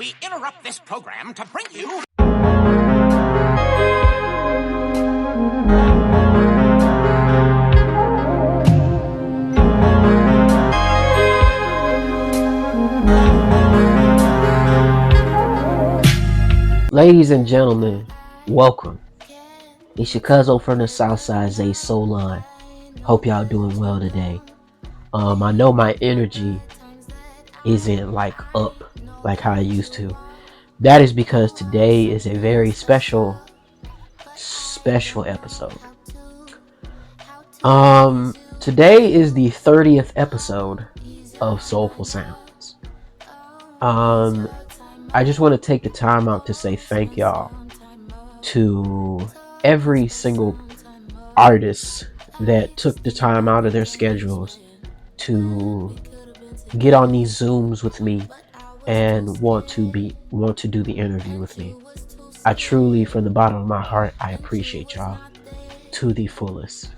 We interrupt this program to bring you... Ladies and gentlemen, welcome. It's your cousin from the South Side, Zay Soulful. Hope y'all doing well today. I know my energy isn't like up like how I used to. That is because today is a very special episode. Today is the 30th episode of Soulful Sounds. I just want to take the time out to say thank y'all to every single artist that took the time out of their schedules to get on these Zooms with me and want to do the interview with me. I truly, from the bottom of my heart, I appreciate y'all to the fullest.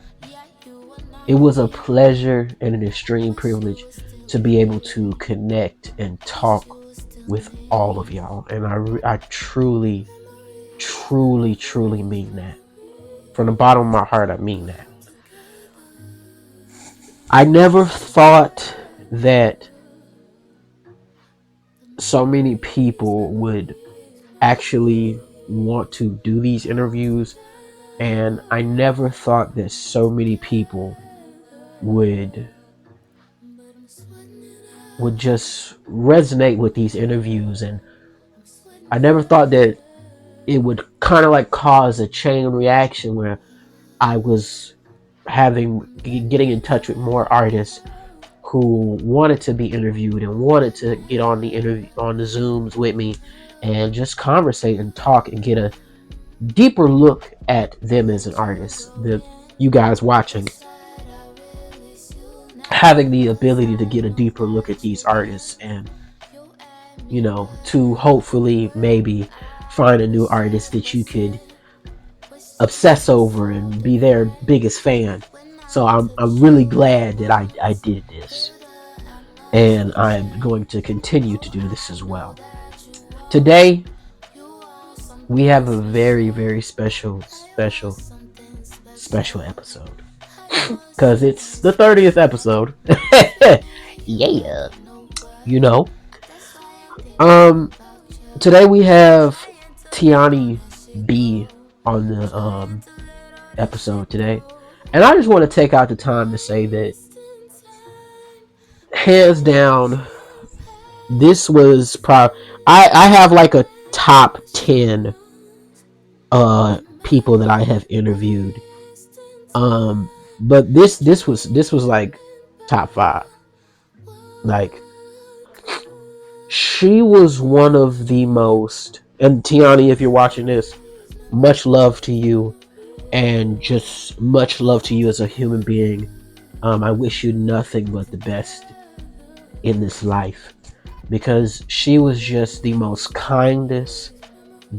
It was a pleasure and an extreme privilege to be able to connect and talk with all of y'all, and I truly mean that. From the bottom of my heart, I mean that. I never thought that so many people would actually want to do these interviews, and I never thought that so many people would just resonate with these interviews, and I never thought that it would kind of like cause a chain reaction where I was getting in touch with more artists who wanted to be interviewed and wanted to get on the Zooms with me and just conversate and talk and get a deeper look at them as an artist. You guys watching, having the ability to get a deeper look at these artists and, to hopefully maybe find a new artist that you could obsess over and be their biggest fan. So I'm really glad that I did this, and I'm going to continue to do this as well. Today we have a very, very special episode because it's the 30th episode. Yeah, today we have Tiany B on the episode today, and I just want to take out the time to say that, hands down, this was probably I have like a top 10 people that I have interviewed, but this was like top 5. Like, she was one of the most, and Tiany, if you're watching this, much love to you, and just much love to you as a human being. I wish you nothing but the best in this life, because she was just the most kindest,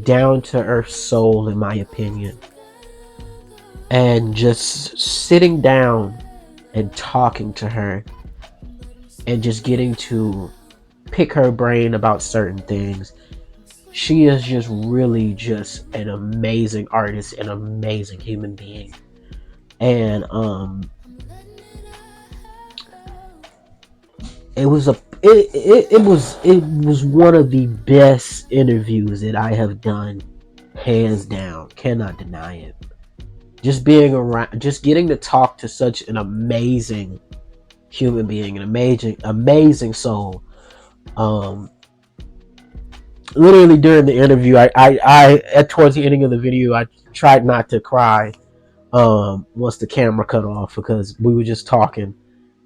down-to-earth soul, in my opinion. And just sitting down and talking to her and just getting to pick her brain about certain things, she is just really just an amazing artist, an amazing human being. And it was one of the best interviews that I have done, hands down. Cannot deny it. Just being around, just getting to talk to such an amazing human being, an amazing soul. Literally during the interview, I towards the ending of the video, I tried not to cry once the camera cut off, because we were just talking,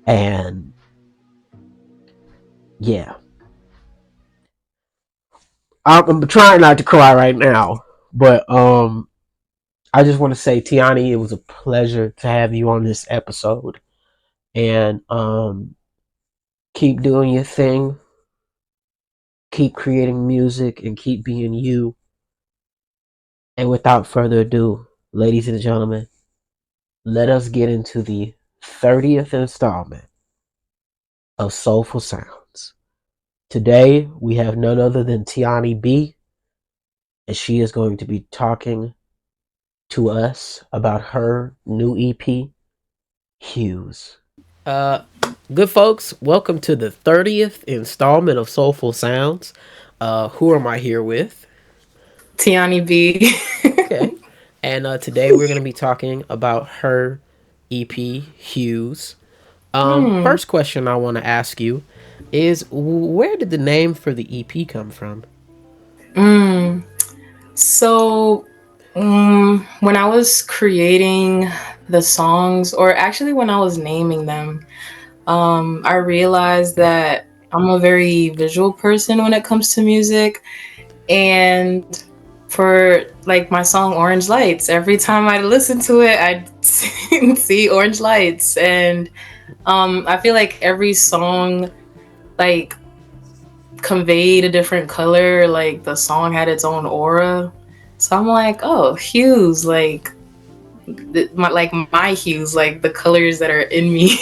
and yeah, I'm trying not to cry right now, but I just want to say, Tiany, it was a pleasure to have you on this episode, and keep doing your thing. Keep creating music and keep being you. And without further ado, ladies and gentlemen, let us get into the 30th installment of Soulful Sounds. Today we have none other than Tiany B, and she is going to be talking to us about her new EP, Hues. Uh, Good folks, welcome to the 30th installment of Soulful Sounds. Who am I here with? Tiany B. Okay. And today we're going to be talking about her EP, Hues. Hmm. First question I want to ask you is where did the name for the EP come from? Mm. So, when I was creating the songs, or actually when I was naming them, I realized that I'm a very visual person when it comes to music. And for like my song Orange Lights, every time I listen to it, I see orange lights. And I feel like every song, like, conveyed a different color. Like the song had its own aura. So I'm like, oh, hues, like my hues, like the colors that are in me,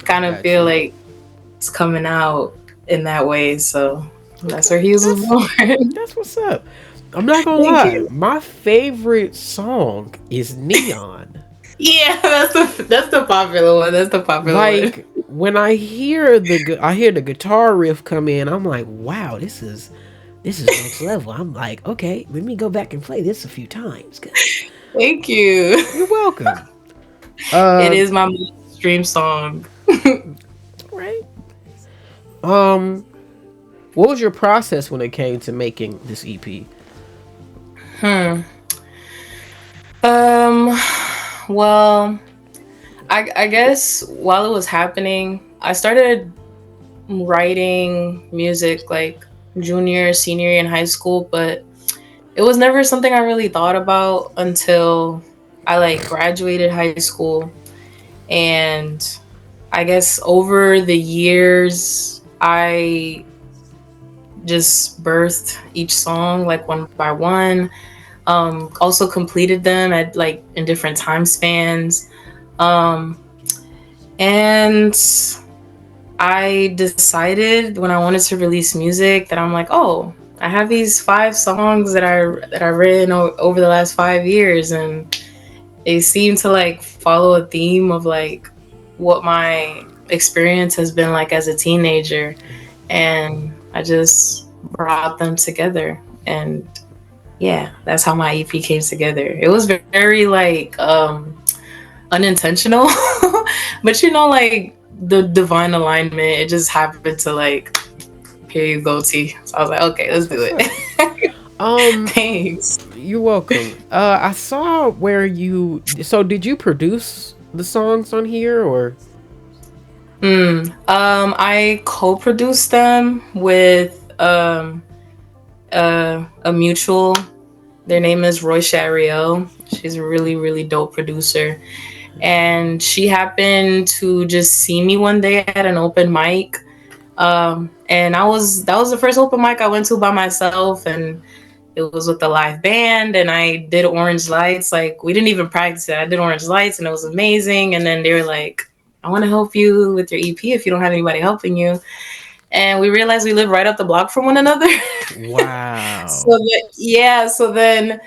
kind of Got feel you. like it's coming out in that way. So that's where Hues was That's born. that's what's up. I'm not gonna Thank lie. you. My favorite song is Neon. Yeah, that's the popular one. That's the popular one. Like when I hear I hear the guitar riff come in, I'm like, wow, this is next level. I'm like, okay, let me go back and play this a few times, cause Thank you. you're welcome. It Uh, is my stream song. right. Um, what was your process when it came to making this EP? Hmm. Um. Well, I guess while it was happening, I started writing music like junior, senior year in high school, but it was never something I really thought about until I like graduated high school. And I guess over the years, I just birthed each song like one by one. Also completed them at like in different time spans. Um, and I decided when I wanted to release music that I'm like, oh, I have these 5 songs that I written over the last 5 years, and they seem to like follow a theme of like what my experience has been like as a teenager, and I just brought them together, and yeah, that's how my EP came together. It was very like unintentional, but like the divine alignment, it just happened to like, here you go, T. So I was like, okay, let's That's do what's up. it. Um, Thanks. you're welcome. I saw where you. So, did you produce the songs on here, or I co-produced them with a mutual. Their name is Roy Shariel. She's a really, really dope producer. And she happened to just see me one day at an open mic. And that was the first open mic I went to by myself, and it was with the live band, and I did Orange Lights. Like, we didn't even practice it. I did Orange Lights, and it was amazing. And then they were like, I want to help you with your EP if you don't have anybody helping you. And we realized we live right up the block from one another. wow? So then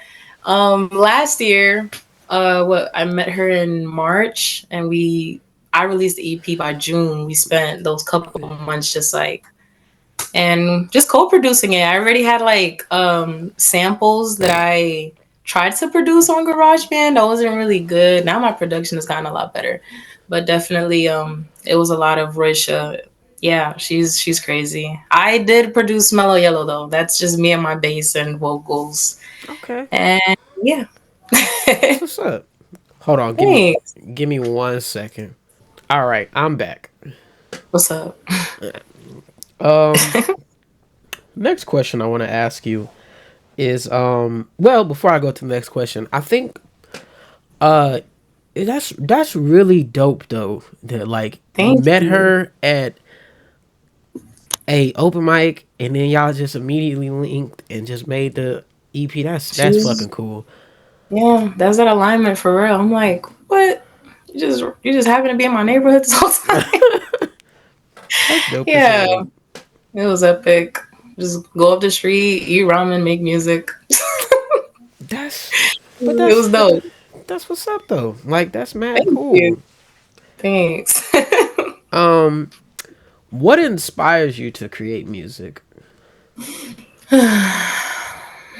last year, what I met her in March, and I released the EP by June. We spent those couple Okay. months just like, and just co-producing it. I already had like samples that I tried to produce on GarageBand. I wasn't really good. Now my production has gotten a lot better, but definitely it was a lot of Roisha. Yeah, she's crazy. I did produce Mellow Yellow though. That's just me and my bass and vocals. Okay. And yeah. That's what's up. Hold on. Thanks. Give me 1 second. All right, I'm back. What's up? Um, Next question I want to ask you is well, before I go to the next question, I think uh that's really dope though that like you Thank met you. her at a open mic and then y'all just immediately linked and just made the EP. That's She's fucking cool. Yeah, that's that alignment for real. I'm like, what? You just happen to be in my neighborhood this whole time. That's dope as Yeah. hell. It was epic. Just go up the street, eat ramen, make music. That's, but It was but dope. that's what's up though. Like that's mad Thank you. cool. Thanks. Um, what inspires you to create music?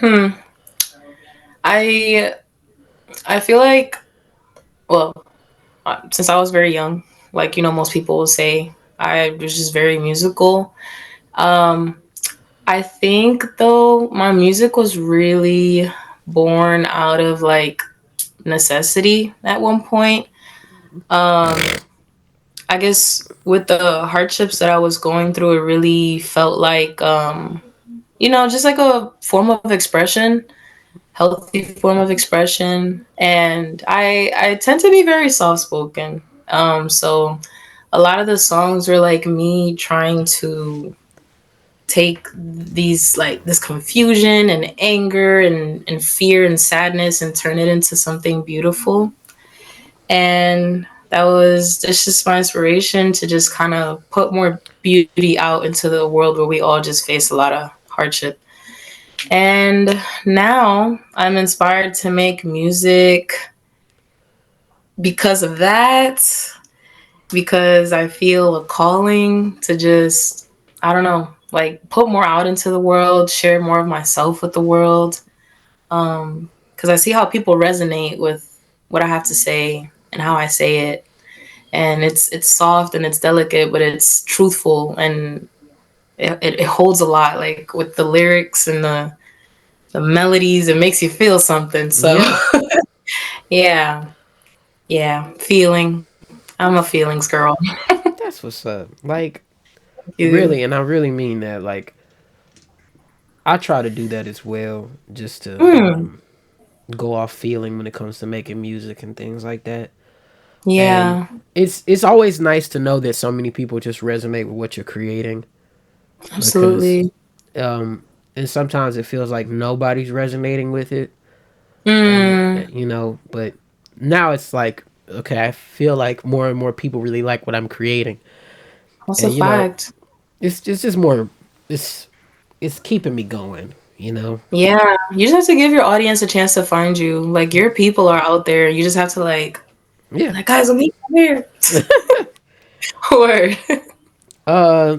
Hmm. I I feel like, well, since I was very young, like most people will say, I was just very musical. Um, I think though my music was really born out of like necessity at one point. Um, I guess with the hardships that I was going through, it really felt like just like a form of expression, healthy form of expression. And I tend to be very soft spoken. So a lot of the songs were like me trying to take these like this confusion and anger and fear and sadness and turn it into something beautiful. And that's just my inspiration to just kind of put more beauty out into the world where we all just face a lot of hardship. And now I'm inspired to make music because of that, because I feel a calling to just, I don't know, like put more out into the world, share more of myself with the world. Because I see how people resonate with what I have to say and how I say it. And it's soft and it's delicate, but it's truthful and it holds a lot. Like with the lyrics and the melodies, it makes you feel something. So Yeah, yeah, yeah, feeling. I'm a feelings girl. that's what's up. Like You. really, and I really mean that. Like I try to do that as well, just to Mm, go off feeling when it comes to making music and things like that. And yeah, it's always nice to know that so many people just resonate with what you're creating because absolutely. um and sometimes it feels like nobody's resonating with it and Mm, but now it's like okay, I feel like more and more people really like what I'm creating. that's a And fact. it's just more it's it's keeping me going. Yeah, you just have to give your audience a chance to find you. Like your people are out there. You just have to like, Yeah. like guys, I'm here. Word. uh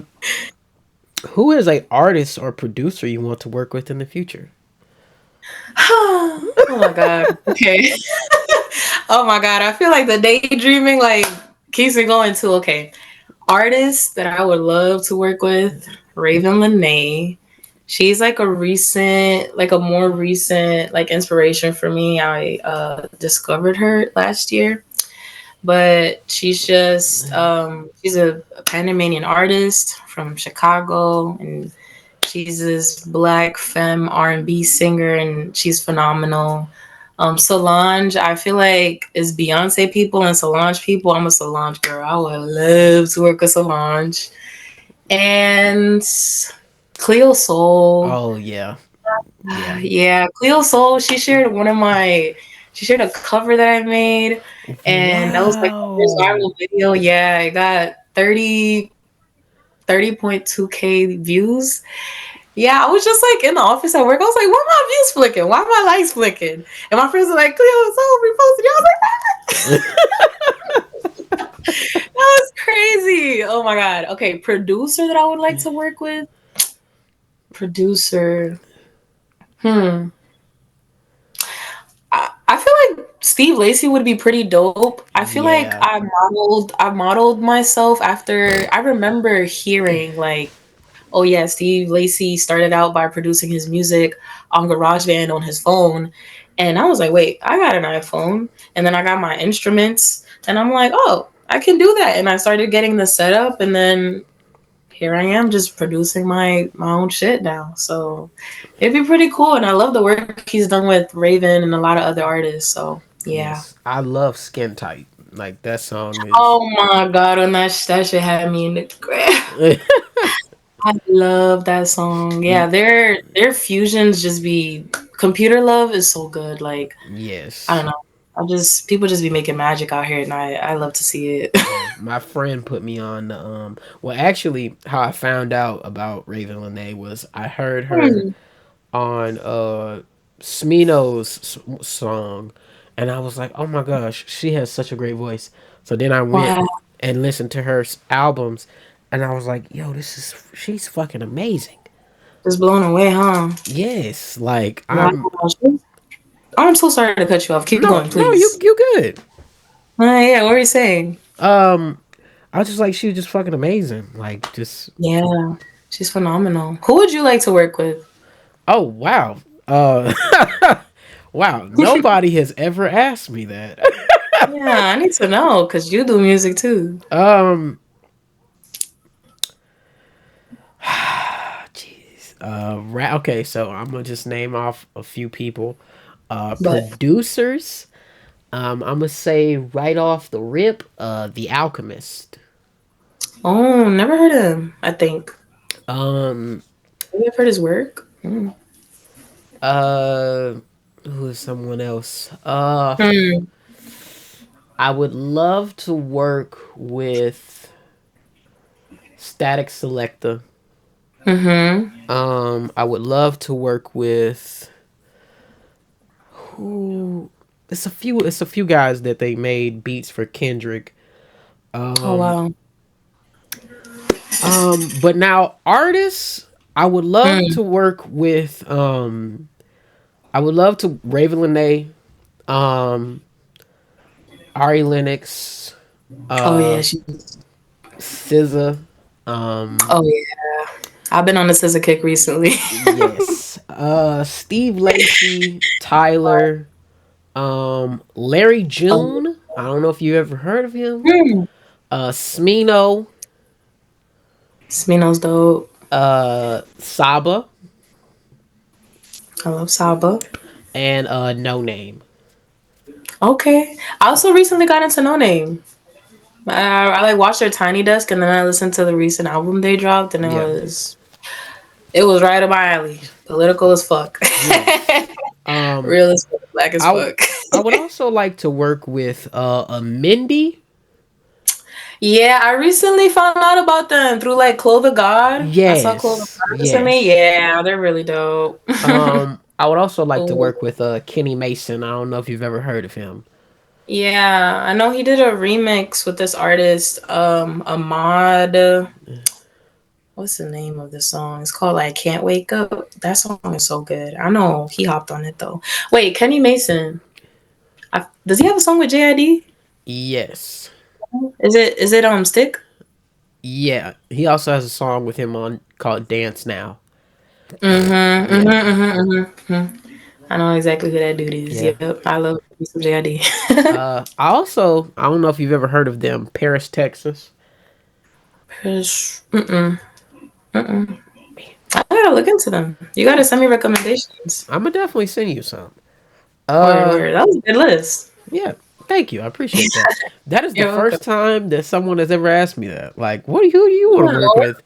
who is a artist or producer you want to work with in the future? Oh my god. Okay. Oh my god. I feel like the daydreaming like keeps me going too. Okay. Artists that I would love to work with, Raven Lene. She's like a more recent like inspiration for me. I discovered her last year, but she's a Panamanian artist from Chicago, and she's this black femme R&B singer, and she's phenomenal. Solange, I feel like is Beyonce people and Solange people. I'm a Solange girl. I would love to work with Solange. And Cleo Soul. Oh yeah. Yeah. Yeah, Cleo Soul, she shared a cover that I made, and that was like the first Wow. viral video. Yeah, it got 30.2K views. Yeah, I was just like in the office at work. I was like, why my views flicking? Why my likes flicking? And my friends were like, Cleo Soul reposted. I was like, that was crazy. Oh my god. Okay, producer that I would like to work with. Producer. Hmm. I feel like Steve Lacy would be pretty dope. I feel like Yeah. I modeled myself after I remember hearing like, oh yeah, Steve Lacy started out by producing his music on GarageBand on his phone. And I was like, wait, I got an iPhone. And then I got my instruments and I'm like, oh, I can do that. And I started getting the setup and then here I am just producing my own shit now. So it'd be pretty cool. And I love the work he's done with Raven and a lot of other artists. So yeah. Yes. I love Skin Tight. Like that song is Oh my god, and that shit had me in the grave. I love that song. Yeah, their fusions just be computer love is so good. Like I yes. don't know. I just people just be making magic out here, and I love to see it. my friend put me on the well, actually how I found out about Raven Lene was I heard her Hmm. on Smino's song, and I was like, "Oh my gosh, she has such a great voice." So then I went Wow. and listened to her albums, and I was like, "Yo, this is she's fucking amazing." Just blown away, huh? Yes, like Wow. I'm so sorry to cut you off. Keep no, going, no, you please. you good. Yeah, what were you saying? Um, I was just like she was just fucking amazing. Like just Yeah, she's phenomenal. Who would you like to work with? oh wow, uh, wow. Nobody has ever asked me that. Yeah, I need to know because you do music too. um, jeez. Okay, so I'm gonna just name off a few people. But Producers. I'm gonna say right off the rip, The Alchemist. oh, never heard of him. I think Um, maybe I've heard his work. Mm. uh, who is someone else? Hmm. I would love to work with Static Selector. Mm-hmm. I would love to work with who? It's a few. It's a few guys that they made beats for Kendrick. Oh Um, wow. but now artists, I would love Hmm. to work with. I would love to Raven Lene, um, Ari Lennox, Oh yeah, uh, she. SZA. Um, Oh yeah, I've been on the scissor kick recently. yes. Steve Lacy, Tyler, Larry Oh, June. I don't know if you ever heard of him. hmm. Smino, Smino's dope. Saba, I love Saba. and No Name. Okay, I also recently got into No Name. I like watched their Tiny Desk and then I listened to the recent album they dropped and Yeah. it was right up my alley. Political as fuck. Yes. Um, Real as fuck. Black as I fuck. I would also like to work with a Mindy. Yeah, I recently found out about them through like Clothe the God. I saw Clothe the Yes. God recently. Yes. Yeah, they're really dope. I would also like to Oh, work with Kenny Mason. I don't know if you've ever heard of him. yeah, I know he did a remix with this artist, Ahmad. What's the name of the song? It's called like Can't Wake Up. That song is so good. I know he hopped on it though. Wait, Kenny Mason. Does he have a song with JID? Yes. Is it Stick? Yeah. He also has a song with him on called Dance Now. Mm-hmm. Yeah. Mm-hmm. Mm-hmm. Mm-hmm. I know exactly who that dude is. Yeah. Yep. I love me some JID. I don't know if you've ever heard of them, Paris, Texas. Mm-mm. Mm-mm. I gotta look into them. You gotta Yeah. send me recommendations. I'm gonna definitely send you some. Word, Uh, word. That was a good list. yeah. Thank you. I appreciate that. That is the You're welcome. first time that someone has ever asked me that. Like, who do you want to Yeah, work with?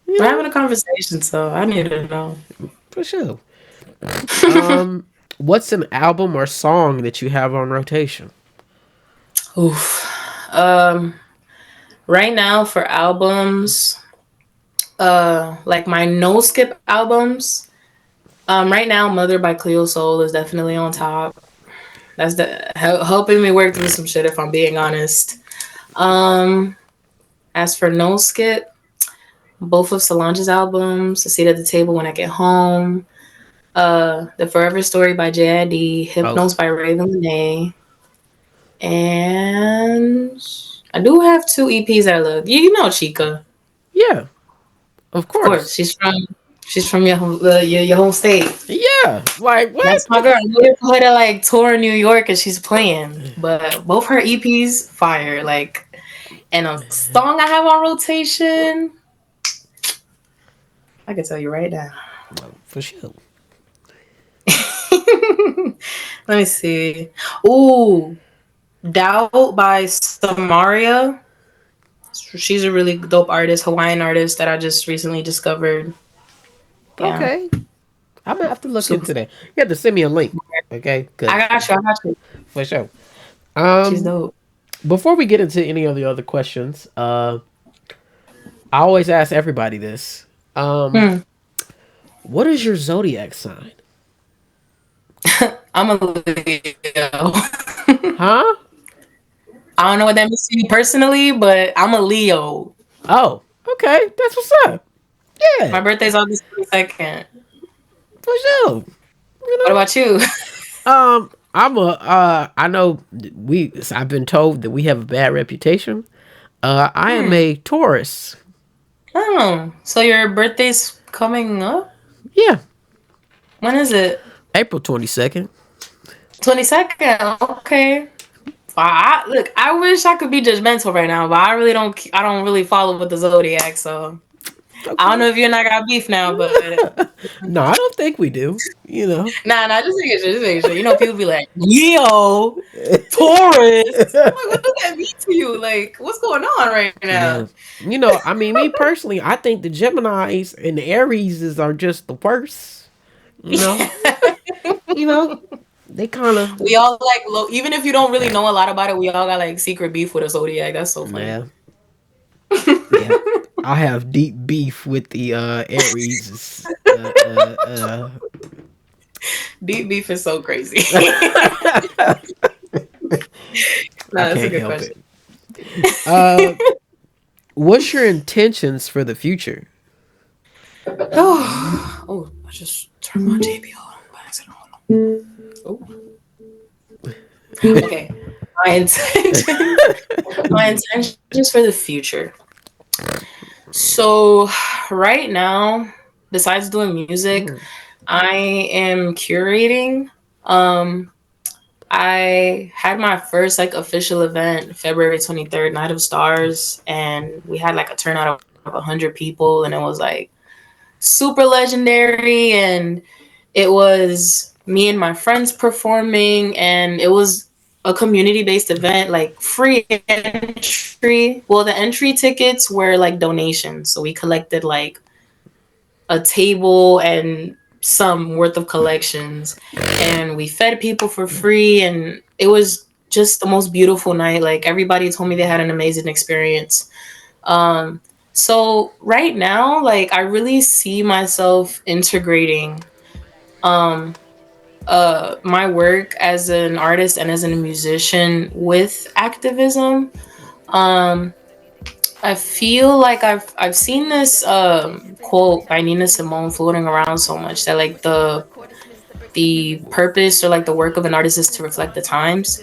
we're Yeah, having a conversation, so I need to know. for sure. What's an album or song that you have on rotation? Oof. Um, right now for albums, like my no skip albums. Right now, Mother by Cleo Soul is definitely on top. That's helping me work through some shit. If I'm being honest. Um, as for no skip, both of Solange's albums, A Seat at the Table When I Get Home, The Forever Story by JID, Oh, Hypnos by Raven Lene, and I do have two EPs I love. You know Chica, yeah, of of course. course. She's from your home state. Yeah, like That's what? my girl. I'm looking for her to like tour New York and she's playing. But both her EPs fire. Like, and a song I have on rotation, I can tell you right now. For sure. Let me see. Ooh, Doubt by Samaria. She's a really dope artist, Hawaiian artist that I just recently discovered. Yeah, Okay, I'm gonna have to look super. into that. You have to send me a link, okay? I Cause got you. I got you. for sure. She's Um, dope. Before we get into any of the other questions, I always ask everybody this. Um, Hmm. what is your zodiac sign? I'm a Leo. Huh? I don't know what that means to you personally, but I'm a Leo. Oh, okay. That's what's up. Yeah, My birthday's August 22nd. for sure. You What know. about you? I'm a. I know we. I've been told that we have a bad reputation. I am Hmm. a Taurus. Oh, so your birthday's coming up? Yeah, When is it? April 22nd. 22nd. Okay. Look, I wish I could be judgmental right now, but I really don't. I don't really follow with the zodiac, so I don't Okay. know if you and I got beef now. But No, I don't think we do. You know. nah, just making sure. Just making sure. You know, people be like Leo, Taurus. I'm like, what does that mean to you? Like, what's going on right Yeah. now? You know, I mean, me personally, I think the Geminis and the Aries are just the worst. You know. You know. They kind of. We all like even if you don't really know a lot about it, we all got like secret beef with a zodiac. That's so funny. Yeah. Yeah. I have deep beef with the Aries. Deep beef is so crazy. I Nah, that's a can't good help it. question. Uh, what's your intentions for the future? Oh, I just turned my JBL on by accident. Hold on. Oh, okay. My intentions, my intentions for the future. So, right now, besides doing music, Mm, I am curating. Um, I had my first like official event February 23rd, Night of Stars, and we had like a turnout of 100 people, and it was like super legendary. And it was me and my friends performing, and it was a community based event, like free entry. Well, the entry tickets were like donations. So we collected like a table and some worth of collections, and we fed people for free. And it was just the most beautiful night. Like everybody told me they had an amazing experience. Um, so right now, like I really see myself integrating um my work as an artist and as a musician with activism. Um I feel like I've seen this quote by Nina Simone floating around so much that like the purpose or like the work of an artist is to reflect the times.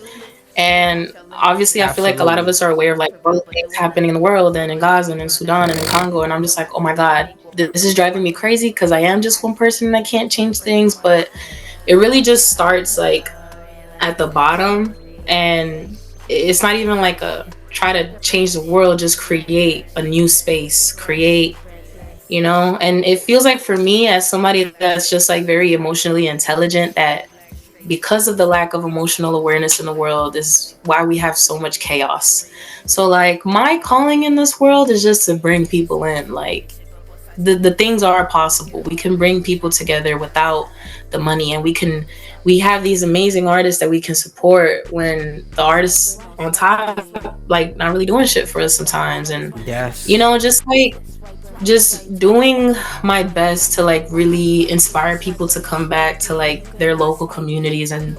And obviously, I feel like a lot of absolutely. us are aware of like all the things happening in the world and in Gaza and in Sudan and in Congo. And I'm just like, oh my God, this is driving me crazy because I am just one person and I can't change things. But it really just starts like at the bottom. And it's not even like a try to change the world, just create a new space, create, and it feels like for me as somebody that's just like very emotionally intelligent, that because of the lack of emotional awareness in the world is why we have so much chaos. So like my calling in this world is just to bring people in. Like the things are possible. We can bring people together without the money, and we have these amazing artists that we can support when the artists on top like not really doing shit for us sometimes. And Yes. just like just doing my best to like really inspire people to come back to like their local communities, and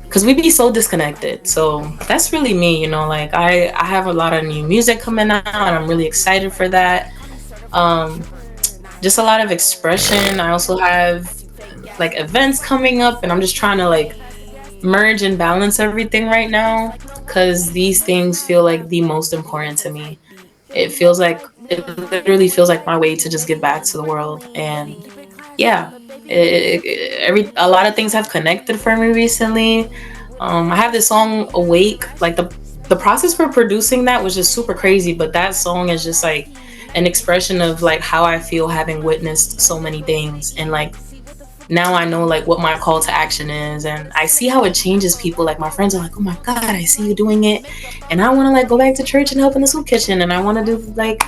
because we be so disconnected. So that's really me. Like I have a lot of new music coming out, and I'm really excited for that. um just a lot of expression. I also have like events coming up, and I'm just trying to like merge and balance everything right now, because these things feel like the most important to me. It literally feels like my way to just give back to the world. And yeah, every a lot of things have connected for me recently. I have this song Awake. Like the process for producing that was just super crazy, but that song is just like an expression of like how I feel having witnessed so many things. And like now I know like what my call to action is, and I see how it changes people. Like my friends are like, oh my God, I see you doing it, and I want to like go back to church and help in the soup kitchen, and I want to do like,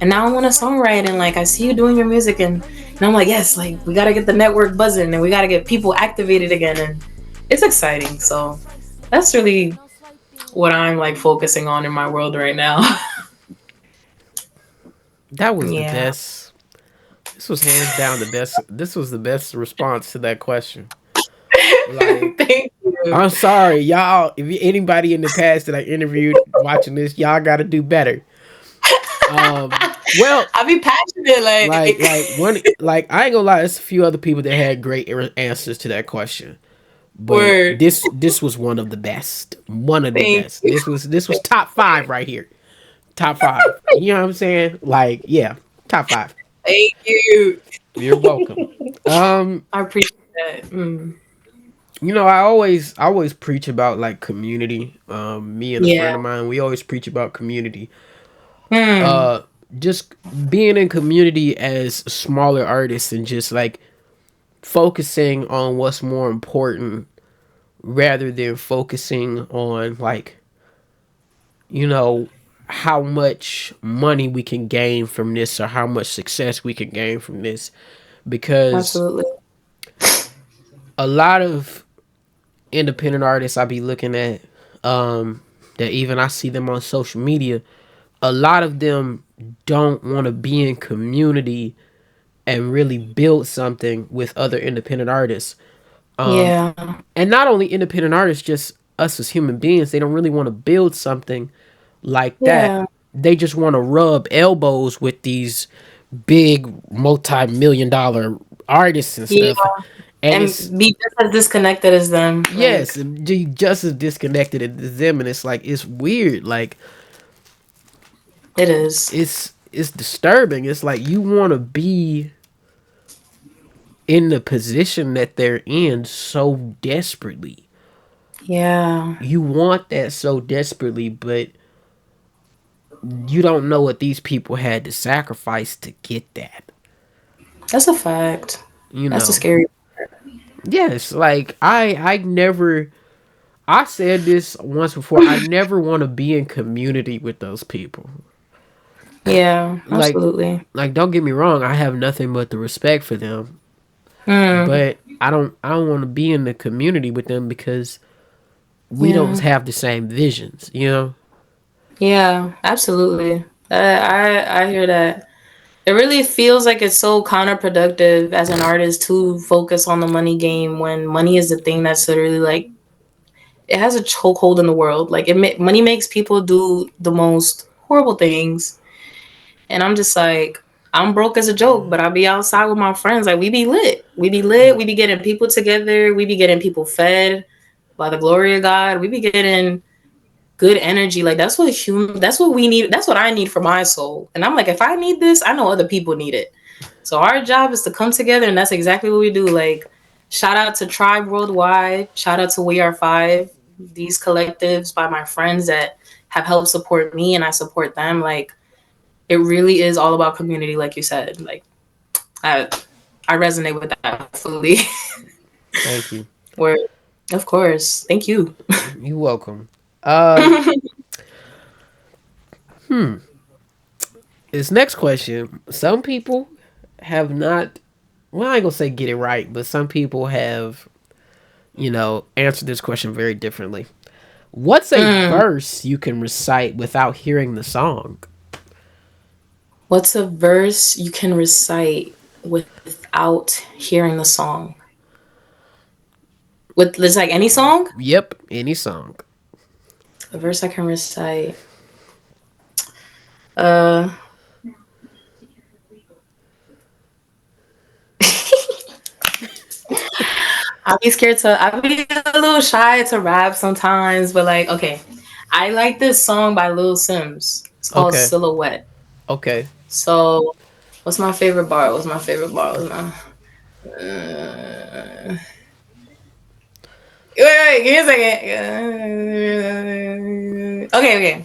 and now I want to songwrite, and like I see you doing your music, and I'm like, yes, like we got to get the network buzzing, and we got to get people activated again. And it's exciting. So that's really what I'm like focusing on in my world right now. That was the Yeah. best. This was hands down the best. This was the best response to that question. Like, Thank you. I'm sorry, y'all. If anybody in the past that I interviewed watching this, y'all got to do better. Well, I be passionate, like I ain't gonna lie, there's a few other people that had great answers to that question, but word. this was one of the Thank best. you. This was top five right here, top five. You know what I'm saying? Like, yeah, top five. Thank you. You're welcome. Um, I appreciate that. Mm. I always preach about like community. Me and a friend Yeah. of mine, we always preach about community. Hmm. Uh, just being in community as smaller artists and just like focusing on what's more important rather than focusing on like you know how much money we can gain from this or how much success we can gain from this, because Absolutely. a lot of independent artists I be looking at, that even I see them on social media, a lot of them don't want to be in community and really build something with other independent artists. Yeah. And not only independent artists, just us as human beings, they don't really want to build something like that. Yeah. They just want to rub elbows with these big multi-million dollar artists and Yeah. stuff. And it's, And be just as disconnected as them. yes, Like, just as disconnected as them, and it's like it's weird. Like it is. it's disturbing. It's like you want to be in the position that they're in so desperately. Yeah. You want that so desperately, but you don't know what these people had to sacrifice to get that. That's a fact. You That's a know. scary. Yes, like I never, I said this once before, I never want to be in community with those people. Yeah. Like Absolutely. like don't get me wrong, I have nothing but the respect for them, Mm. but I don't want to be in the community with them because we don't Yeah. have the same visions, you know? Yeah. Absolutely. I hear that. It really feels like it's so counterproductive as an artist to focus on the money game when money is the thing that's literally like it has a chokehold in the world. Like money makes people do the most horrible things, and I'm just like, I'm broke as a joke, but I be outside with my friends. Like we be lit, we be lit, we be getting people together, we be getting people fed by the glory of God. We be getting good energy. Like that's what we need. That's what I need for my soul. And I'm like, if I need this, I know other people need it. So our job is to come together, and that's exactly what we do. Like, shout out to Tribe Worldwide. Shout out to We Are Five. These collectives by my friends that have helped support me, and I support them. Like, it really is all about community, like you said. Like, I I resonate with that fully. Thank you. Where, of course, thank you. You're welcome. Um, this next question, some people have not, well, I ain't gonna say get it right, but some people have, answered this question very differently. What's a Mm. verse you can recite without hearing the song? What's a verse you can recite without hearing the song? With it's like any song? Yep, any song. A verse I can recite. Uh I'll be a little shy to rap sometimes, but like, okay. I like this song by Lil Sims. It's called Okay, Silhouette. okay, So what's my favorite bar? What's my favorite bar? Uh, wait, give me a second. Okay.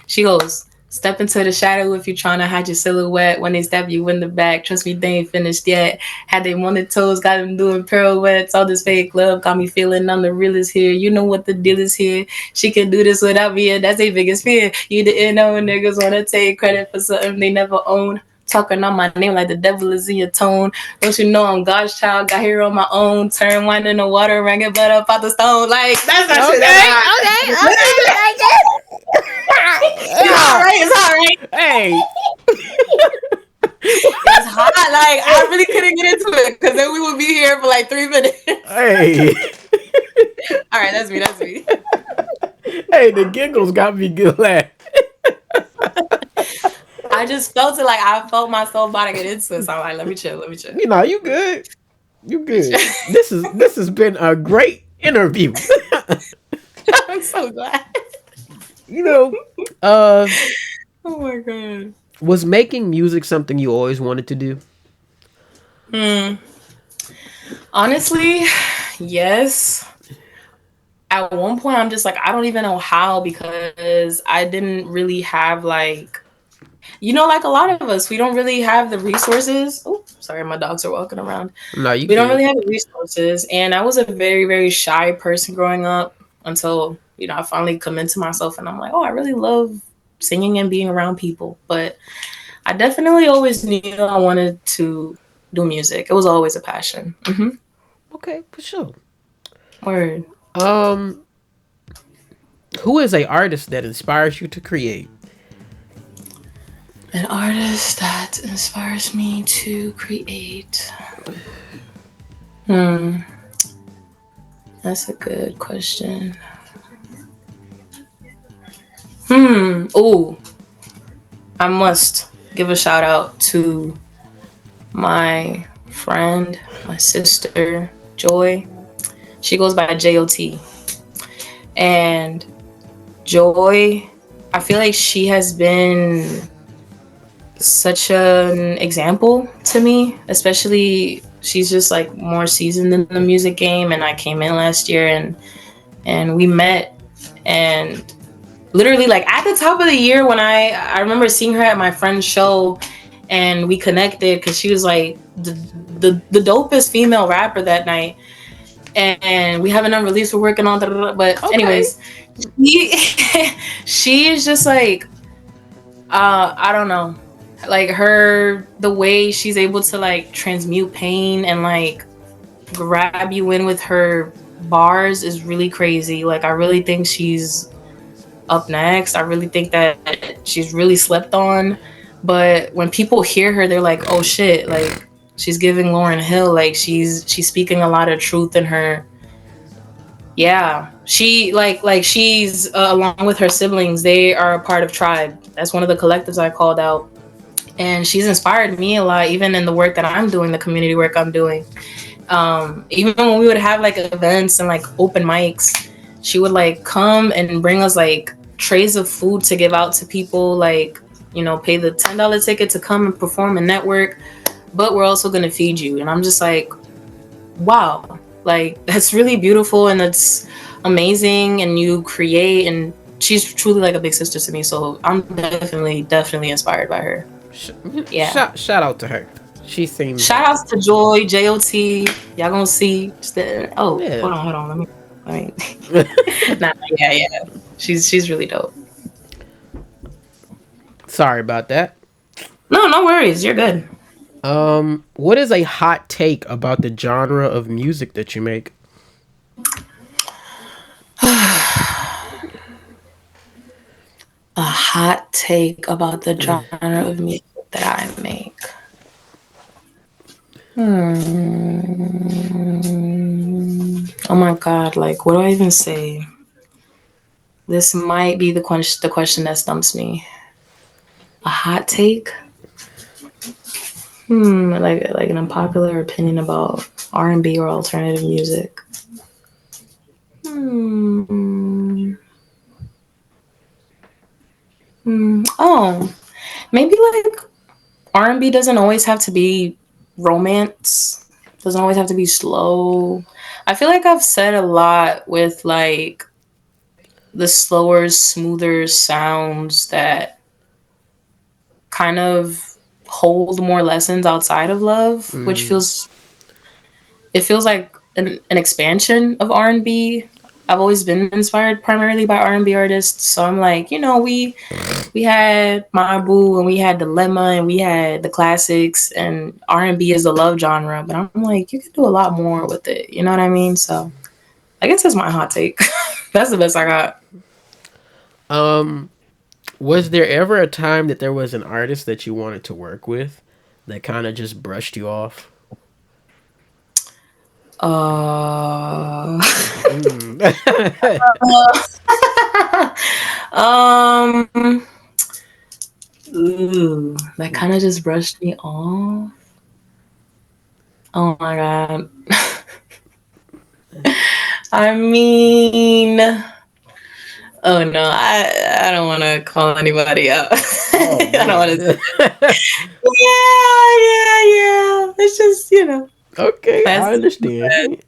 She goes, step into the shadow if you're trying to hide your silhouette. When they stab you in the back, trust me, they ain't finished yet. Had they on their toes, got them doing pirouettes. All this fake love got me feeling I'm the realest here. You know what the deal is here. She can do this without me, and that's their biggest fear. You didn't know niggas wanna take credit for something they never own. Talking on my name like the devil is in your tone. Don't you know I'm God's child? Got here on my own. Turn wine in the water, rang it blood up out the stone. Like that's okay, that shit. okay, okay, hot, right? It's hot, right? Hey. It's hot. Like I really couldn't get into it because then we would be here for like 3 minutes. Hey. All right, that's me. That's me. Hey, the giggles got me glad. I just felt it like I felt myself about to get into it. So I'm like, let me chill. Let me chill. You know, you good. You Let me good. chill. This has been a great interview. I'm so glad. You know, uh, Oh my god. was making music something you always wanted to do? Honestly, yes. At one point, I'm just like, I don't even know how because I didn't really have like, like a lot of us, we don't really have the resources. Oh, sorry, my dogs are walking around. No, you We don't good. really have the resources. And I was a very, very shy person growing up until, I finally come into myself and I'm like, oh, I really love singing and being around people. But I definitely always knew I wanted to do music. It was always a passion. Okay, for sure. Word. Um, who is a artist that inspires you to create? An artist that inspires me to create. That's a good question. Oh, I must give a shout out to my friend, my sister, Joy. She goes by JOT. And Joy, I feel like she has been such an example to me, especially she's just like more seasoned in the music game, and I came in last year and we met, and literally like at the top of the year when I remember seeing her at my friend's show and we connected because she was like the dopest female rapper that night, and we have an unreleased we're working on, but Okay. anyways, she is just like I don't know, like the way she's able to like transmute pain and like grab you in with her bars is really crazy. Like I really think she's up next. I really think that she's really slept on, but when people hear her they're like, oh shit, like she's giving Lauryn Hill, like she's speaking a lot of truth in her. Yeah, she like she's along with her siblings, they are a part of Tribe. That's one of the collectives I called out, and she's inspired me a lot, even in the work that I'm doing, the community work I'm doing. Even when we would have like events and like open mics, she would like come and bring us like trays of food to give out to people, like pay the $10 ticket to come and perform and network, but we're also going to feed you. And I'm just like, wow, like that's really beautiful and it's amazing, and you create, and she's truly like a big sister to me, so I'm definitely inspired by her. Yeah. Shout out to her. She seems. Shout outs to Joy, JOT. Y'all gonna see. Oh, Yeah. hold on. Let me. Nah, yeah. She's really dope. Sorry about that. No worries. You're good. What is a hot take about the genre of music that you make? A hot take about the genre of music that I make. Oh my god! Like, what do I even say? This might be the question that stumps me. A hot take? Like an unpopular opinion about R&B or alternative music. Oh, maybe like R&B doesn't always have to be romance. Doesn't always have to be slow. I feel like I've said a lot with like the slower, smoother sounds that kind of hold more lessons outside of love, which feels like an expansion of R&B. I've always been inspired primarily by R&B artists, so I'm like, we had My Boo and we had Dilemma and we had the classics, and R&B is the love genre, but I'm like, you can do a lot more with it. You know what I mean? So I guess that's my hot take. That's the best I got. Was there ever a time that there was an artist that you wanted to work with that kind of just brushed you off? Uh, Mm. um, ooh, that kind of just brushed me off. Oh my god. I mean, oh no, I don't want to call anybody out. Oh I don't want to. man. Yeah. It's just Okay, I that's understand.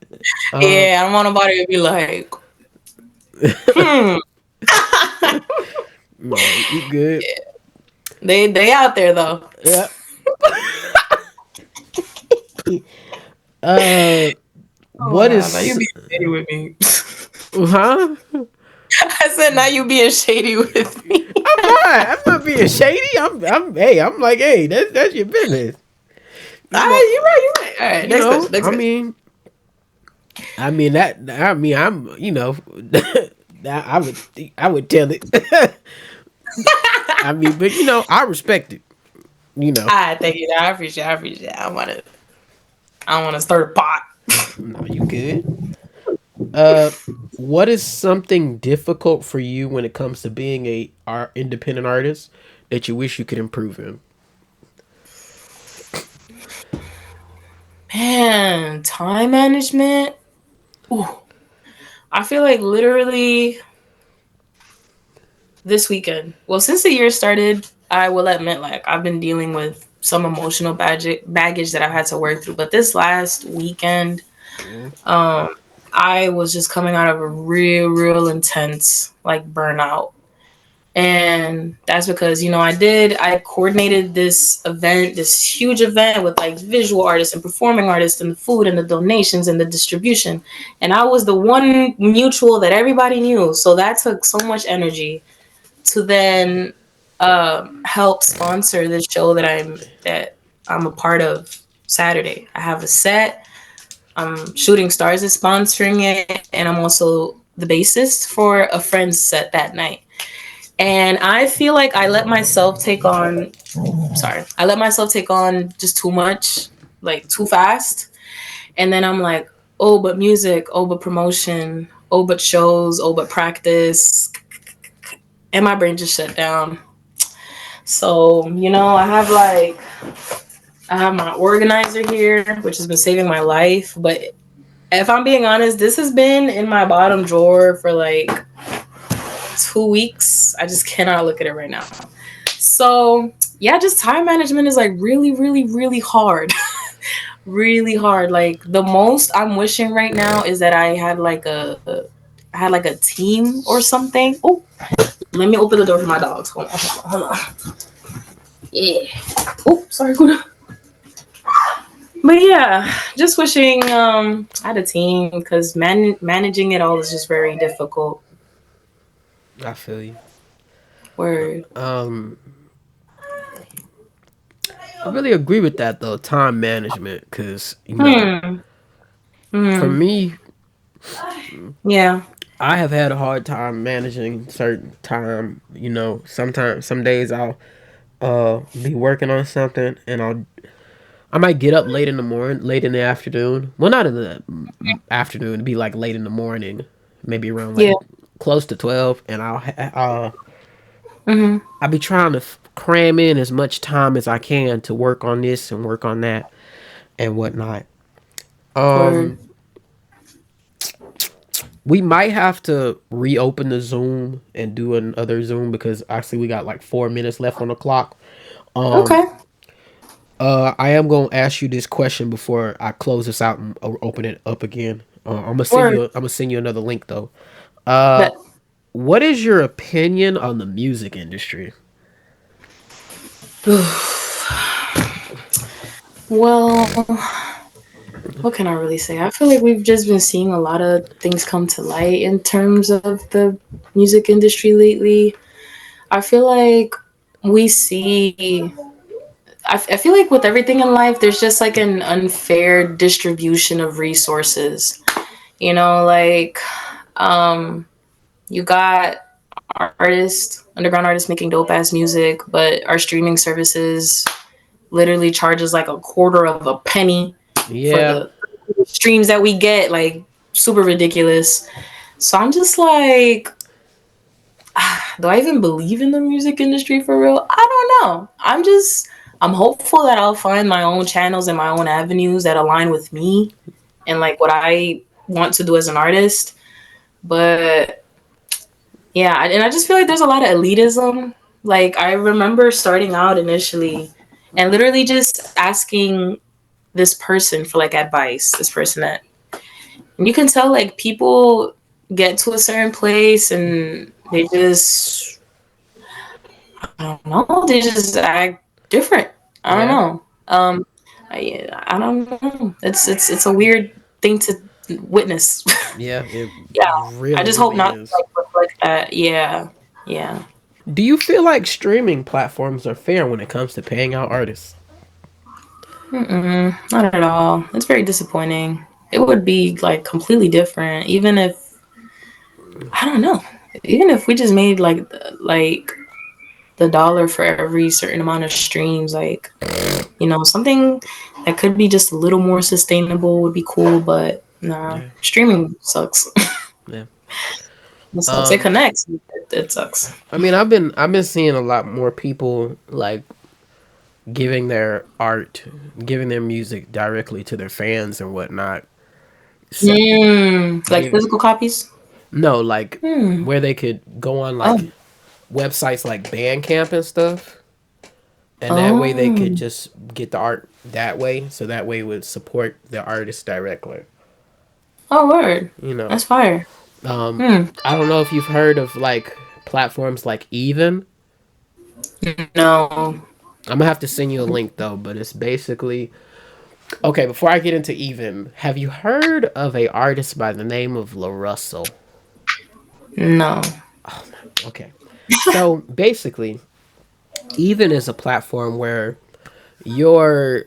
Uh, yeah. I don't want nobody to be like, hmm. no, you good. They out there though. Yeah. Uh, Oh my what god, now you is, being shady with me. huh? I said now you being shady with me. I'm not being shady. Hey, I'm like, hey, that's your business. All You know, right, you right. All right, you next question. know. Next question. I mean that. I mean, that I would tell it. I mean, but I respect it. You know, All right, thank you. I appreciate. I don't want to start a pot. no, you good. Uh, what is something difficult for you when it comes to being a independent artist that you wish you could improve in? Man, time management. Ooh, I feel like literally this weekend. Well, since the year started, I will admit, like, I've been dealing with some emotional baggage that I've had to work through. But this last weekend, Mm. I was just coming out of a real intense like burnout. And that's because, I coordinated this event, this huge event with like visual artists and performing artists and the food and the donations and the distribution. And I was the one mutual that everybody knew. So that took so much energy to then help sponsor this show that I'm a part of Saturday. I have a set. Shooting Stars is sponsoring it, and I'm also the bassist for a friend's set that night. And I feel like I let myself take on just too much, like too fast. And then I'm like, oh, but music, oh, but promotion, oh, but shows, oh, but practice. And my brain just shut down. So, I have my organizer here, which has been saving my life. But if I'm being honest, this has been in my bottom drawer for like 2 weeks. I just cannot look at it right now. So yeah, just time management is like really hard. Really hard. Like the most I'm wishing right now is that I had like a team or something. Oh, let me open the door for my dogs. Hold on. Yeah. Oh, sorry, Kuda. But yeah, just wishing I had a team because managing it all is just very difficult. I feel you. Word. Um, I really agree with that though. Time management, because Hmm. for Hmm. me, Yeah. I have had a hard time managing certain time. Sometimes some days I'll be working on something and I might get up late in the morning, late in the afternoon. Well, not in the afternoon. It'd be like late in the morning, maybe around like Yeah. close to 12, and Hmm. I'll be trying to cram in as much time as I can to work on this and work on that and whatnot. Word. Um, we might have to reopen the Zoom and do another Zoom because actually we got like 4 minutes left on the clock. Um, Okay. I am gonna ask you this question before I close this out and open it up again. Word. I'm gonna send you another link though. Uh, But what is your opinion on the music industry? well, what can I really say? I feel like we've just been seeing a lot of things come to light in terms of the music industry lately. I feel like we see. I feel like with everything in life, there's just like an unfair distribution of resources. Like, um, you got artists, underground artists making dope ass music, but our streaming services literally charges like a quarter of a penny for Yeah. the streams that we get, like super ridiculous. So I'm just like, do I even believe in the music industry for real? I don't know. I'm hopeful that I'll find my own channels and my own avenues that align with me and like what I want to do as an artist. But yeah, and I just feel like there's a lot of elitism. Like I remember starting out initially and literally just asking this person for like advice, this person that, and you can tell like people get to a certain place and they just, I don't know, they just act different. I don't Yeah. know. I don't know. It's a weird thing to witness. Yeah. It Yeah, I really, just hope really not to is. like reflect that. Yeah, yeah. Do you feel like streaming platforms are fair when it comes to paying out artists? Not at all. It's very disappointing. It would be like completely different, even if I don't know. Even if we just made like the dollar for every certain amount of streams, like something that could be just a little more sustainable would be cool. But nah, Yeah. streaming sucks. Yeah. It sucks. It Um, connects. It sucks. I mean, I've been seeing a lot more people like giving their art, giving their music directly to their fans and whatnot. So, Like give physical copies. no, like Hmm. where they could go on Oh. like websites like Bandcamp and stuff, and that way they could Oh. just get the art that way. So that way it would support the artist directly. Oh, word. You know, That's fire. um, Hmm. I don't know if you've heard of like platforms like Even. No. I'm gonna have to send you a link though, but it's basically okay. Before I get into Even, have you heard of a artist by the name of La Russell? No. Okay, so basically, Even is a platform where your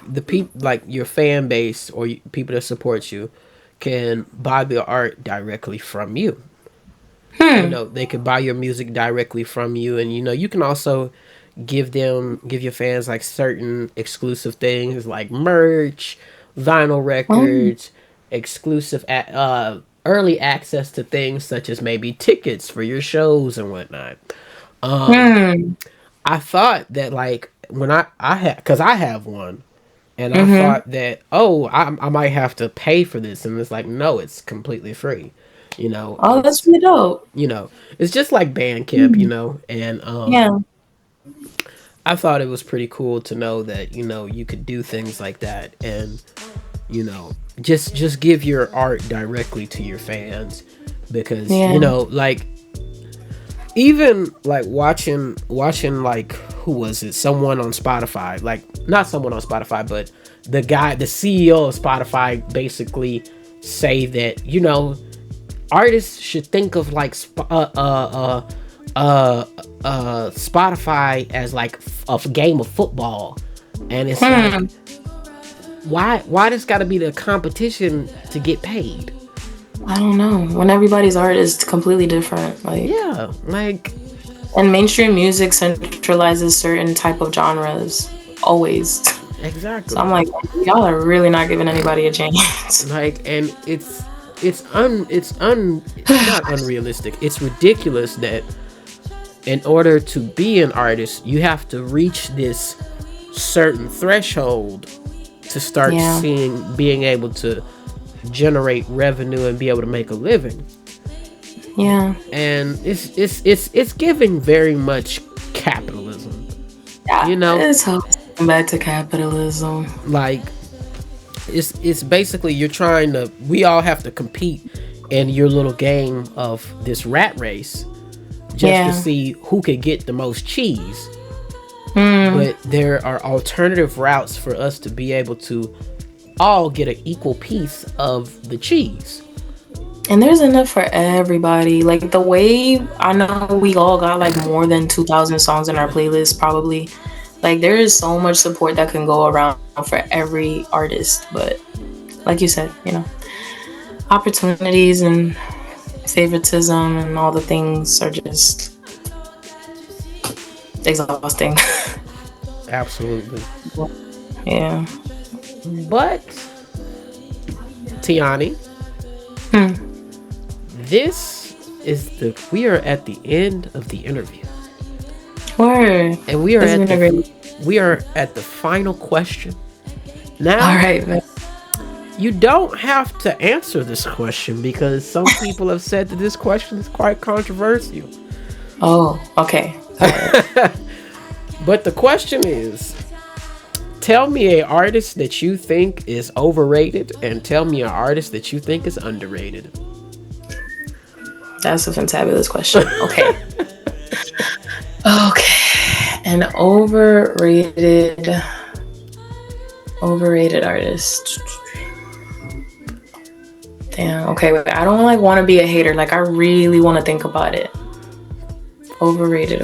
the people like your fan base or people that support you can buy the art directly from you. They could buy your music directly from you, and you can also give your fans like certain exclusive things like merch, vinyl Oh. records, early access to things such as maybe tickets for your shows and whatnot. Hmm. I thought that like when I had because I have one, and I Mm-hmm. thought that I might have to pay for this, and it's like no, it's completely free. Oh, that's It's really dope. it's just like Bandcamp, Hmm. and Yeah. I thought it was pretty cool to know that you could do things like that, and just give your art directly to your fans, because Yeah. like even like watching like who was it, someone on Spotify, like not someone on Spotify, but the CEO of Spotify basically say that artists should think of like Spotify as like a game of football, and it's like Hmm. why does got to be the competition to get paid? I don't know. When everybody's art is completely different, like, Yeah, like and mainstream music centralizes certain type of genres always. So exactly. I'm like, y'all are really not giving anybody a chance. Like, and it's not unrealistic. It's ridiculous that in order to be an artist, you have to reach this certain threshold to start Yeah. being able to generate revenue and be able to make a living. Yeah. And it's giving very much capitalism. Yeah. You know, It's all back to capitalism. like it's basically we all have to compete in your little game of this rat race just Yeah. to see who could get the most cheese. Hmm. But there are alternative routes for us to be able to all get an equal piece of the cheese. And there's enough for everybody. Like the way I know we all got like more than 2,000 songs in our playlist, probably. Like there is so much support that can go around for every artist. But like you said, opportunities and favoritism and all the things are just exhausting. Absolutely. Yeah. But Tiany, this is we are at the end of the interview. Word. And we are at the final question. Now, all right, man. You don't have to answer this question because some people have said that this question is quite controversial. Oh, okay. But the question is, tell me an artist that you think is overrated and tell me an artist that you think is underrated. That's a fantabulous question. Okay. Okay. An overrated artist. Damn. Okay. Wait, I don't like want to be a hater. Like, I really want to think about it. Overrated.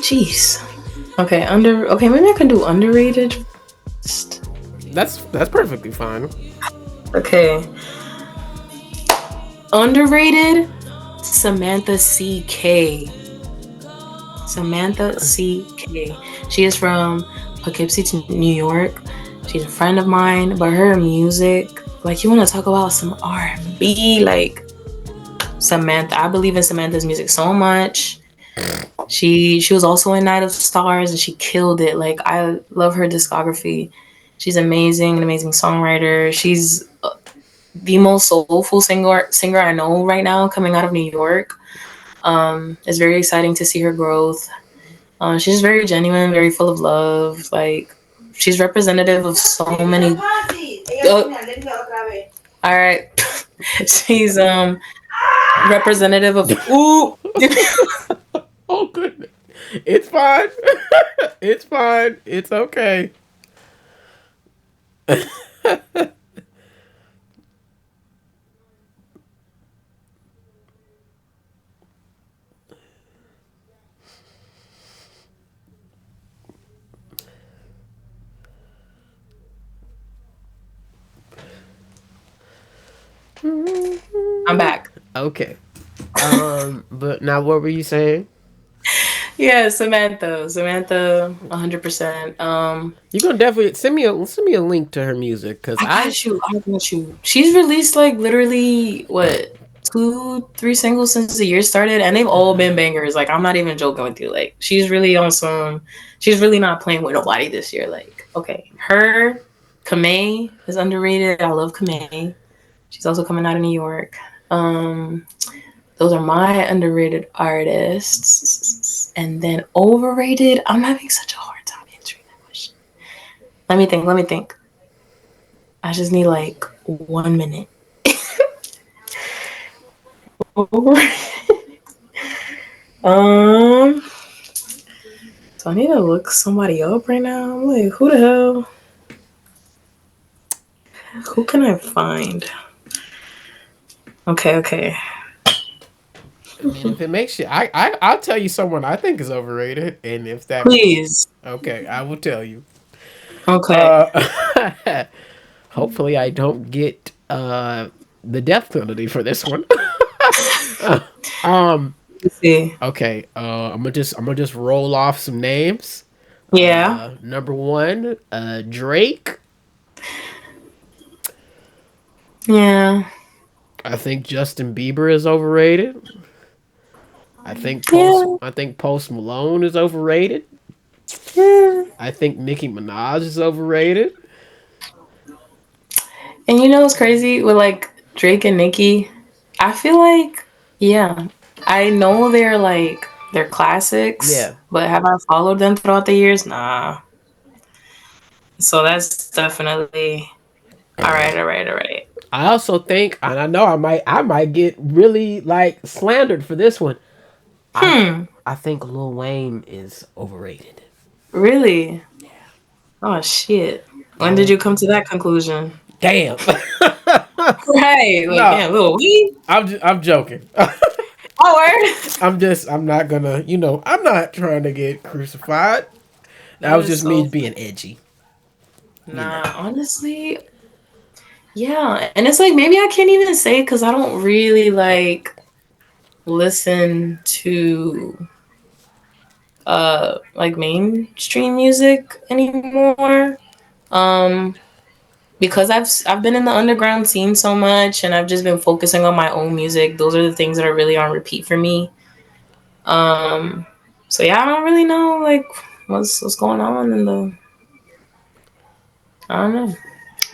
Jeez. Okay. Okay. Maybe I can do underrated. That's perfectly fine. Okay. Underrated. Samantha C.K. She is from Poughkeepsie, New York. She's a friend of mine, but her music, like, you want to talk about some R&B, like Samantha. I believe in Samantha's music so much. She was also in Night of Stars and she killed it. Like, I love her discography. She's amazing, an amazing songwriter. She's the most soulful singer I know right now coming out of New York. It's very exciting to see her growth. She's very genuine, very full of love. Like, she's representative of so many. All right, she's representative of. Ooh. Oh goodness, it's fine. It's fine. It's okay. I'm back. Okay. But now what were you saying? Yeah, Samantha, 100%. You're gonna definitely send me a link to her music because I got you. She's released like literally what 2-3 singles since the year started, and they've all been bangers. Like, I'm not even joking with you. Like, she's really on some. She's really not playing with nobody this year. Like, okay, her Kamei is underrated. I love Kamei. She's also coming out of New York. Those are my underrated artists. And then overrated, I'm having such a hard time answering that question. Let me think. I just need like 1 minute. So I need to look somebody up right now. I'm like, who the hell? Who can I find? Okay. I mean, if it makes you, I'll tell you someone I think is overrated, and if that Please. Okay, I will tell you. Okay. Hopefully, I don't get the death penalty for this one. Let's see. Okay. I'm gonna just roll off some names. Yeah. Number 1, Drake. Yeah. I think Justin Bieber is overrated. I think Post Malone is overrated. Yeah. I think Nicki Minaj is overrated. And you know what's crazy with like Drake and Nicki? I feel like, yeah, I know they're classics. Yeah. But have I followed them throughout the years? Nah. So that's definitely all right. I also think, and I know I might get really like slandered for this one. I think Lil Wayne is overrated. Really? Yeah. Oh shit. When did you come to that conclusion? Damn. Right. Like, damn, Lil Wayne? I'm joking. Oh, word. I'm not gonna, I'm not trying to get crucified. That was just me being edgy. You know. Nah, honestly, yeah. And it's like maybe I can't even say because I don't really like listen to like mainstream music anymore. Um because I've been in the underground scene so much and I've just been focusing on my own music. Those are the things that are really on repeat for me. Um so yeah, I don't really know like what's going on in the I don't know.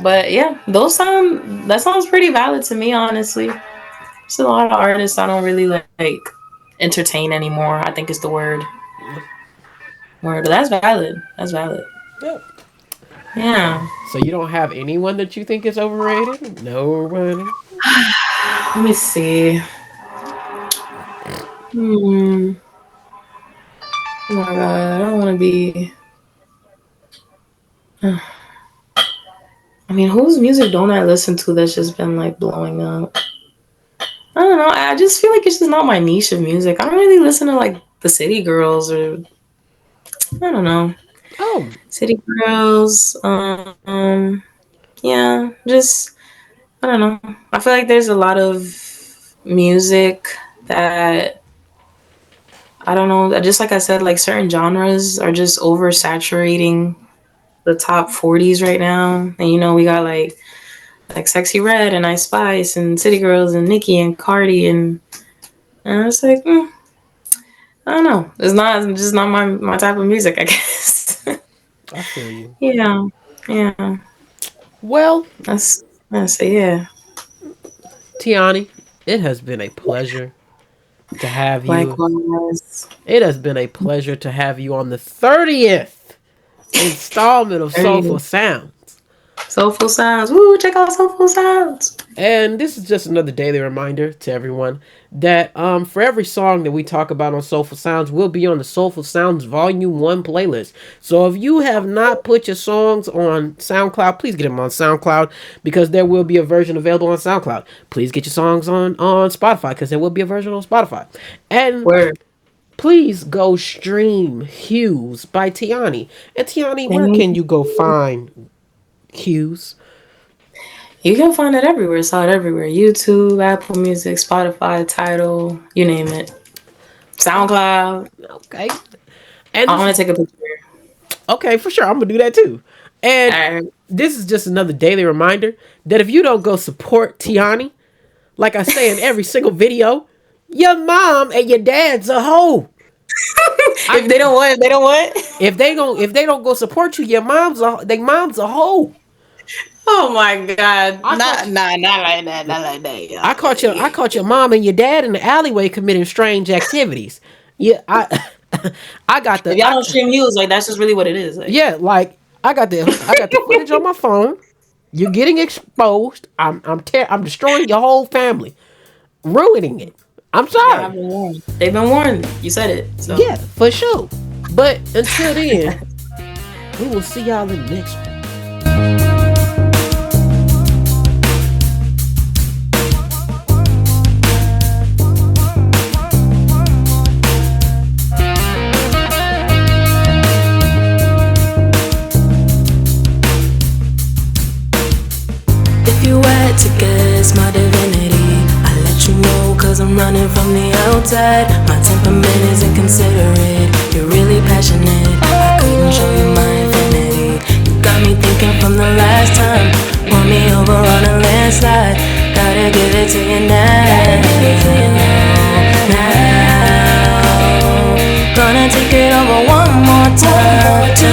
But yeah, that sounds pretty valid to me, honestly. There's a lot of artists I don't really like entertain anymore. I think is the word. Word, but that's valid. That's valid. Yep. Yeah. So you don't have anyone that you think is overrated? Nobody. Let me see. Hmm. Oh my god, I don't want to be. I mean, whose music don't I listen to that's just been like blowing up? I don't know. I just feel like it's just not my niche of music. I don't really listen to like the City Girls or I don't know. Oh, City Girls. Yeah, just I don't know. I feel like there's a lot of music that I don't know. Just like I said, like certain genres are just oversaturating the top 40s right now. And we got like Sexy Red and Ice Spice and City Girls and Nicki and Cardi and it's like I don't know. It's just not my type of music, I guess. I feel you. Yeah, yeah. Well, That's yeah. Tiani, it has been a pleasure to have you. Likewise. It has been a pleasure to have you on the 30th installment of Soulful Very Sounds. Soulful Sounds. Woo! Check out Soulful Sounds. And this is just another daily reminder to everyone that for every song that we talk about on Soulful Sounds will be on the Soulful Sounds Volume 1 playlist. So if you have not put your songs on SoundCloud, please get them on SoundCloud because there will be a version available on SoundCloud. Please get your songs on Spotify because there will be a version on Spotify. And Word. please go stream Hues by Tiany. And Tiany, where Thank can you go find Hues? You can find it everywhere. It's out everywhere. YouTube, Apple Music, Spotify, Tidal, you name it. SoundCloud. Okay. And I this want is to take a picture. okay, for sure. I'm gonna do that too. And Alright. this is just another daily reminder that if you don't go support Tiany, like I say in every single video, your mom and your dad's a hoe. If they don't want, they don't want. If they don't go support you, your mom's a hoe. Oh my god. I caught you, Not like that. Not like that, I y'all. caught your mom and your dad in the alleyway committing strange activities. Yeah, I got If the y'all don't stream Hues, like that's just really what it is. Like, yeah, like I got the footage on my phone. You're getting exposed. I'm destroying your whole family, ruining it. I'm y'all have sorry. been warned. They've been warned. You said it. So Yeah, for sure. But until then, we will see y'all in the next one. If you had to guess my divinity, I let you know cause I'm running from the outside. My temperament is inconsiderate, you're really passionate. I couldn't show you my infinity. You got me thinking from the last time. Won me over on a landslide. Gotta give it to you now. Now. Gonna take it over one more time.